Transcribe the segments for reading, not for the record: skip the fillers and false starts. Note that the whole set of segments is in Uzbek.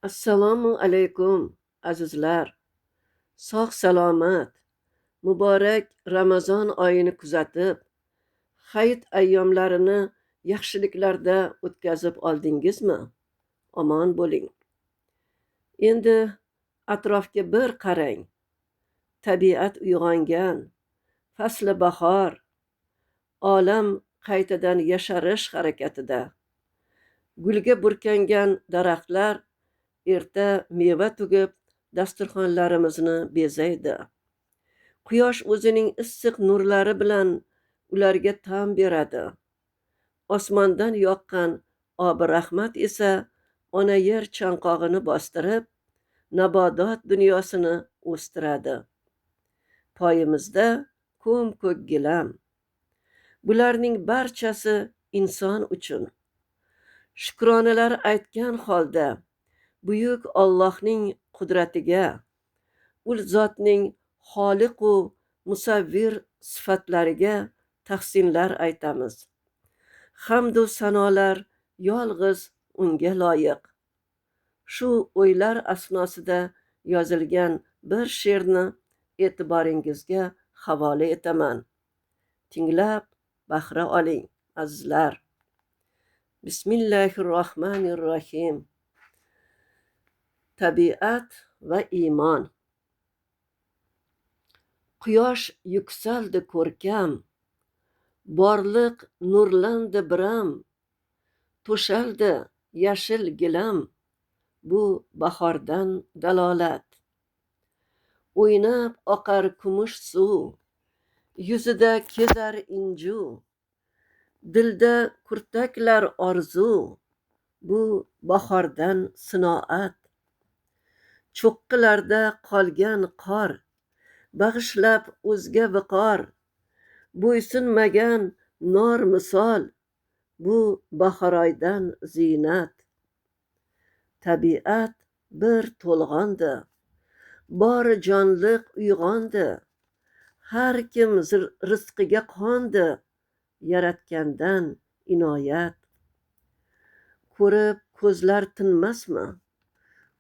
Assalomu alaykum azizlar. Sog' salomat, muborak Ramazon oyini kuzatib, hayit ayyomlarini yaxshiliklarda o'tkazib oldingizmi? Omon bo'ling. Endi atrofga bir qarang. Tabiat uyg'ongan, fasli bahor, olam qaytadan yasharish harakatida. Gulga burkangan daraxtlar erta meva tugib, dasturxonlarimizni bezaydi. Quyosh o'zining issiq nurlari bilan ularga ta'm beradi. Osmondan yoqqan obi rahmat esa ona yer chanqog'ini bostirib, nabodot dunyosini o'stiradi. Poyimizda ko'm-ko'k gilam. Bularning barchasi inson uchun. Shukronalar aytgan holda buyuk Allohning qudratiga, u zotning xoliq u musavvir sifatlariga tahsinlar aytamiz. Hamd u sanolar yolg'iz unga loyiq. Shu o'ylar asnosida yozilgan bir she'rni e'tiboringizga havola etaman. Tinglab bahra oling azizlar. Bismillahirrohmanirrohim. Tabiat va iymon. Quyosh yuksaldi ko'rkam, borliq nurlandi biram, to'shaldi yashil gilam, bu bahordan dalolat. O'ynab oqar kumush suv, yuzida kezar inju, dilda kurtaklar orzu, bu bahordan sinoat. Cho'qqilarda qolgan qor, bag'ishlab o'zga viqor, bo'ysunmagan nor misol, bu bahoroydan ziynat. Tabiat bir to'lg'ondi, bori jonliq uyg'ondi, har kim rizqiga qo'ndi, yaratgandan inoyat. Ko'rib ko'zlar tinmasmi?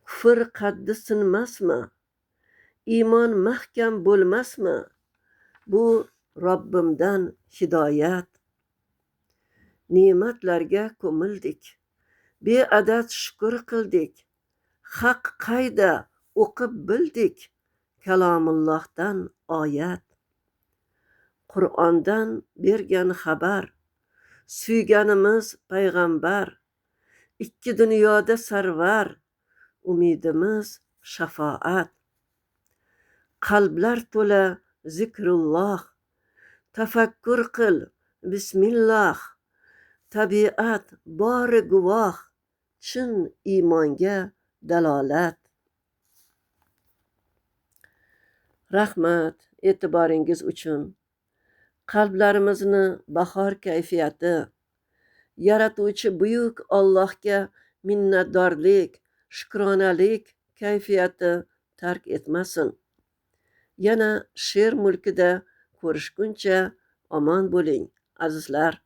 Kufr qaddi sinmasmi? Iymon mahkam bo'lmasmi? Bu Robbimdan hidoyat. Ne'matlarga ko'mildik, beadad shukr qildik. Haq qayda o'qib bildik, kalomullohdan oyat. Qur'ondan bergan xabar, suyganimiz payg'ambar, ikki dunyoda sarvar, umidimiz shafoat. Qalblar to'la zikrulloh, tafakkur qil bismillah. Tabiat bori guvoh, chin iymonga dalolat. Rahmat e'tiboringiz uchun. Qalblarimizni bahor kayfiyati, yaratuvchi buyuk Allohga minnatdorlik, shukronalik kayfiyati tark etmasin. Yana she'r mulkida ko'rishguncha omon bo'ling azizlar.